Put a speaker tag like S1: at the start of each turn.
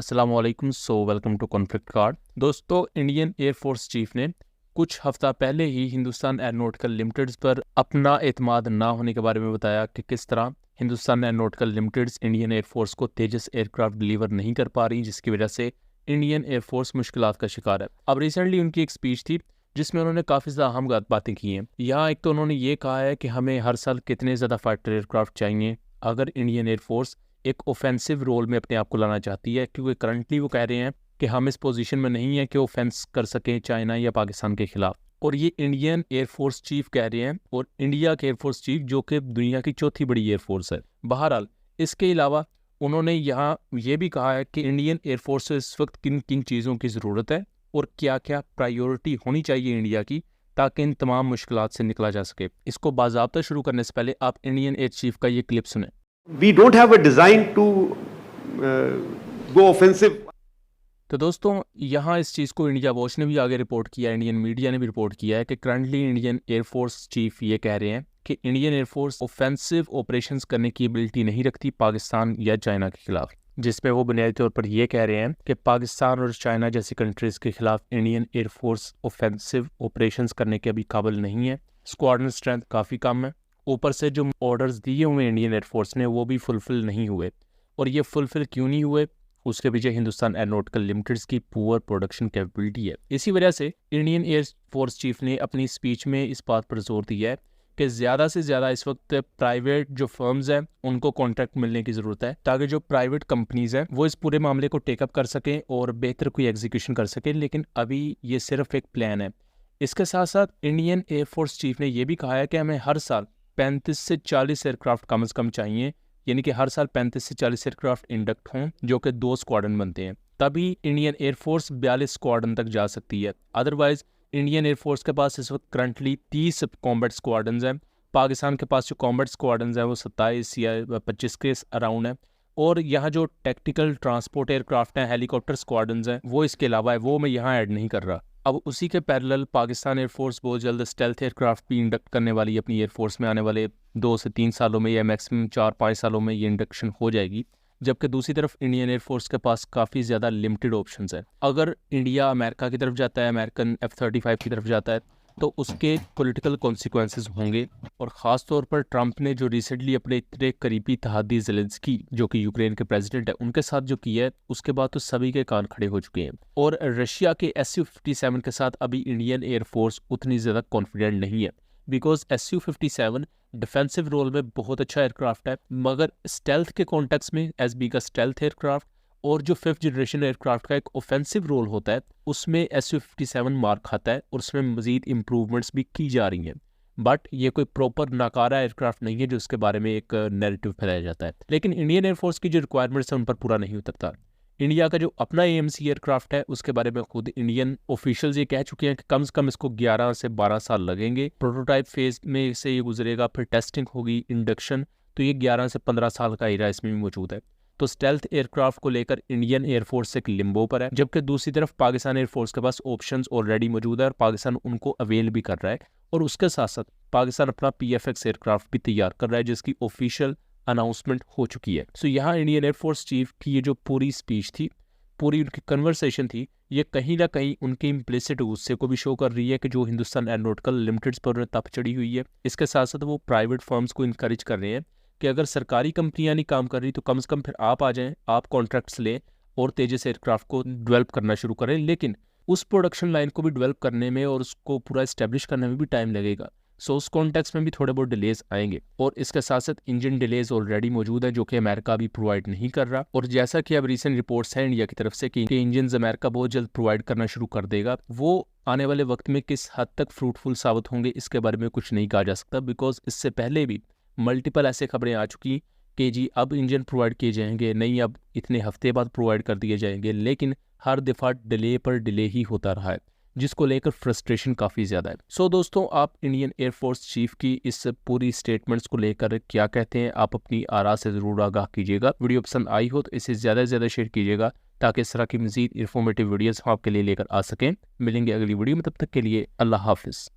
S1: अस्सलाम वालेकुम। Welcome to conflict card. दोस्तों, इंडियन एयरफोर्स चीफ ने कुछ हफ्ता पहले ही हिंदुस्तान एरोनॉटिकल लिमिटेड पर अपना एतमाद ना होने के बारे में बताया कि किस तरह Hindustan aeronautical limited Indian air force को तेजस एयरक्राफ्ट डिलीवर नहीं कर पा रही, जिसकी वजह से इंडियन एयरफोर्स मुश्किलात का शिकार है। अब रिसेंटली उनकी एक स्पीच थी जिसमें उन्होंने काफ़ी ज़्यादा अहम बातें की हैं। यहाँ एक तो उन्होंने ये कहा है कि हमें हर साल कितने ज़्यादा फाइटर एयरक्राफ्ट चाहिए अगर इंडियन एयरफोर्स एक ऑफेंसिव रोल में अपने आप को लाना चाहती है, क्योंकि करंटली वो कह रहे हैं कि हम इस पोजीशन में नहीं है कि ऑफेंस कर सकें चाइना या पाकिस्तान के खिलाफ। और ये इंडियन एयरफोर्स चीफ कह रहे हैं, और इंडिया के एयरफोर्स चीफ जो कि दुनिया की चौथी बड़ी एयरफोर्स है। बहरहाल, इसके अलावा उन्होंने यहाँ ये भी कहा है कि इंडियन एयरफोर्स से इस वक्त किन किन चीज़ों की ज़रूरत है और क्या क्या प्रायोरिटी होनी चाहिए इंडिया की, ताकि इन तमाम मुश्किलात से निकला जा सके। इसको बाज़ाब्ता शुरू करने से पहले आप इंडियन एयर चीफ का ये क्लिप सुने।
S2: We don't have a design to go offensive.
S1: तो दोस्तों, यहाँ इस चीज़ को इंडिया वॉच ने भी आगे रिपोर्ट किया, इंडियन मीडिया ने भी रिपोर्ट किया है कि करंटली इंडियन एयरफोर्स चीफ ये कह रहे हैं कि इंडियन एयरफोर्स ऑफेंसिव ऑपरेशंस करने की एबिलिटी नहीं रखती पाकिस्तान या चाइना के खिलाफ, जिसपे वो बुनियादी तौर पर ये कह रहे हैं कि पाकिस्तान और चाइना जैसी कंट्रीज़ के खिलाफ इंडियन एयरफोर्स ऑफेंसिव ऑपरेशंस करने के अभी काबिल नहीं है। स्क्वाड्रन स्ट्रेंथ काफ़ी कम है, ऊपर से जो ऑर्डर्स दिए हुए इंडियन एयरफोर्स ने वो भी फुलफिल नहीं हुए। और ये फुलफिल क्यों नहीं हुए, उसके पीछे हिंदुस्तान एरोनॉटिकल लिमिटेड की पुअर प्रोडक्शन कैपेबिलिटी है। इसी वजह से इंडियन एयरफोर्स चीफ ने अपनी स्पीच में इस बात पर जोर दिया है कि ज़्यादा से ज़्यादा इस वक्त प्राइवेट जो फर्म्स हैं उनको कॉन्ट्रैक्ट मिलने की ज़रूरत है, ताकि जो प्राइवेट कंपनीज़ हैं वो इस पूरे मामले को टेकअप कर सकें और बेहतर कोई एग्जीक्यूशन कर सकें। लेकिन अभी ये सिर्फ एक प्लान है। इसके साथ साथ इंडियन एयरफोर्स चीफ ने यह भी कहा है कि हमें हर साल 35 से 40 एयरक्राफ्ट कम से कम चाहिए, यानी कि हर साल 35 से 40 एयरक्राफ्ट इंडक्ट हों जो कि 2 स्क्वाड्रन बनते हैं, तभी इंडियन एयरफोर्स 42 स्क्वाड्रन तक जा सकती है। अदरवाइज इंडियन एयरफोर्स के पास इस वक्त करंटली 30 कॉम्बैट स्क्वाड्रन हैं। पाकिस्तान के पास जो कॉम्बैट स्क्वाड्रन हैं वो 27 या 25 के अराउंड है। और यहाँ जो टेक्टिकल ट्रांसपोर्ट एयरक्राफ्ट हैं, हेलीकॉप्टर स्क्वाड्रन हैं, वो इसके अलावा है, वो मैं यहाँ ऐड नहीं कर रहा। अब उसी के पैरेलल पाकिस्तान एयरफोर्स बहुत जल्द स्टेल्थ एयरक्राफ्ट भी इंडक्ट करने वाली है अपनी एयरफोर्स में। आने वाले 2 से 3 सालों में या मैक्सिमम 4-5 सालों में ये इंडक्शन हो जाएगी। जबकि दूसरी तरफ इंडियन एयरफोर्स के पास काफ़ी ज़्यादा लिमिटेड ऑप्शंस हैं। अगर इंडिया अमेरिका की तरफ जाता है, अमेरिकन F-35 की तरफ जाता है, तो उसके पॉलिटिकल कॉन्सिक्वेंसेस होंगे। और ख़ास तौर पर ट्रंप ने जो रिसेंटली अपने इतने करीबी तहादी ज़ेलेंस्की जो कि यूक्रेन के प्रेसिडेंट है उनके साथ जो किया है, उसके बाद तो सभी के कान खड़े हो चुके हैं। और रशिया के Su-57 के साथ अभी इंडियन एयरफोर्स उतनी ज़्यादा कॉन्फिडेंट नहीं है, बिकॉज Su-57 डिफेंसिव रोल में बहुत अच्छा एयरक्राफ्ट है, मगर स्टेल्थ के कॉन्टेक्स्ट में SB का स्टेल्थ एयरक्राफ्ट और जो 5th जनरेशन एयरक्राफ्ट का एक ऑफेंसिव रोल होता है उसमें Su-57 मार्क खाता है और उसमें मजीद इंप्रूवमेंट्स भी की जा रही हैं। बट ये कोई प्रॉपर नाकारा एयरक्राफ्ट नहीं है जो उसके बारे में एक नैरेटिव फैलाया जाता है। लेकिन इंडियन एयरफोर्स की जो रिक्वायरमेंट्स है उन पर पूरा नहीं उतरता। इंडिया का जो अपना AMC एयरक्राफ्ट है उसके बारे में खुद इंडियन ऑफिशियल्स ये कह चुके हैं कि कम से कम इसको 11 से 12 साल लगेंगे। प्रोटोटाइप फेज में से ये गुजरेगा, फिर टेस्टिंग होगी, इंडक्शन, तो ये 11 से 15 साल का एरा इसमें भी मौजूद है। तो स्टेल्थ एयरक्राफ्ट को लेकर इंडियन एयरफोर्स एक लिम्बो पर है, जबकि दूसरी तरफ पाकिस्तान एयरफोर्स के पास ऑप्शंस ऑलरेडी मौजूद है और पाकिस्तान उनको अवेल भी कर रहा है। और उसके साथ साथ पाकिस्तान अपना PFX एयरक्राफ्ट भी तैयार कर रहा है जिसकी ऑफिशियल अनाउंसमेंट हो चुकी है। सो यहाँ इंडियन एयरफोर्स चीफ की ये जो पूरी स्पीच थी, पूरी उनकी कन्वर्सेशन थी, ये कहीं ना कहीं उनके इम्प्लिसिट गुस्से को भी शो कर रही है कि जो हिंदुस्तान एरोनॉटिकल लिमिटेड पर उन्हें तप चढ़ी हुई है। इसके साथ साथ वो प्राइवेट फर्म्स को इनकरेज कर रहे हैं कि अगर सरकारी कंपनियां नहीं काम कर रही तो कम से कम फिर आप आ जाएं, आप कॉन्ट्रैक्ट्स लें और तेजस एयरक्राफ्ट को डेवलप करना शुरू करें। लेकिन उस प्रोडक्शन लाइन को भी डेवलप करने में और उसको पूरा इस्टेब्लिश करने में भी टाइम लगेगा। सो उस कॉन्टेक्स्ट में भी थोड़े बहुत डिलेज आएंगे। और इसके साथ साथ इंजन डिलेज ऑलरेडी मौजूद है जो कि अमेरिका भी प्रोवाइड नहीं कर रहा। और जैसा कि अब रिसेंट रिपोर्ट्स हैं इंडिया की तरफ से कि इंजन अमेरिका बहुत जल्द प्रोवाइड करना शुरू कर देगा, वो आने वाले वक्त में किस हद तक फ्रूटफुल साबित होंगे इसके बारे में कुछ नहीं कहा जा सकता, बिकॉज इससे पहले भी मल्टीपल ऐसे खबरें आ चुकी कि जी अब इंजन प्रोवाइड किए जाएंगे, नहीं अब इतने हफ्ते बाद प्रोवाइड कर दिए जाएंगे, लेकिन हर दफ़ा डिले पर डिले ही होता रहा है, जिसको लेकर फ्रस्ट्रेशन काफ़ी ज़्यादा है। सो दोस्तों, आप इंडियन एयरफोर्स चीफ की इस पूरी स्टेटमेंट्स को लेकर क्या कहते हैं, आप अपनी आरा से ज़रूर आगाह कीजिएगा। वीडियो पसंद आई हो तो इसे ज़्यादा से ज़्यादा शेयर कीजिएगा ताकि इस तरह की मज़ीद इन्फॉर्मेटिव वीडियोज़ हम आपके लिए लेकर आ सकें। मिलेंगे अगली वीडियो में, तब तक के लिए अल्लाह हाफिज़।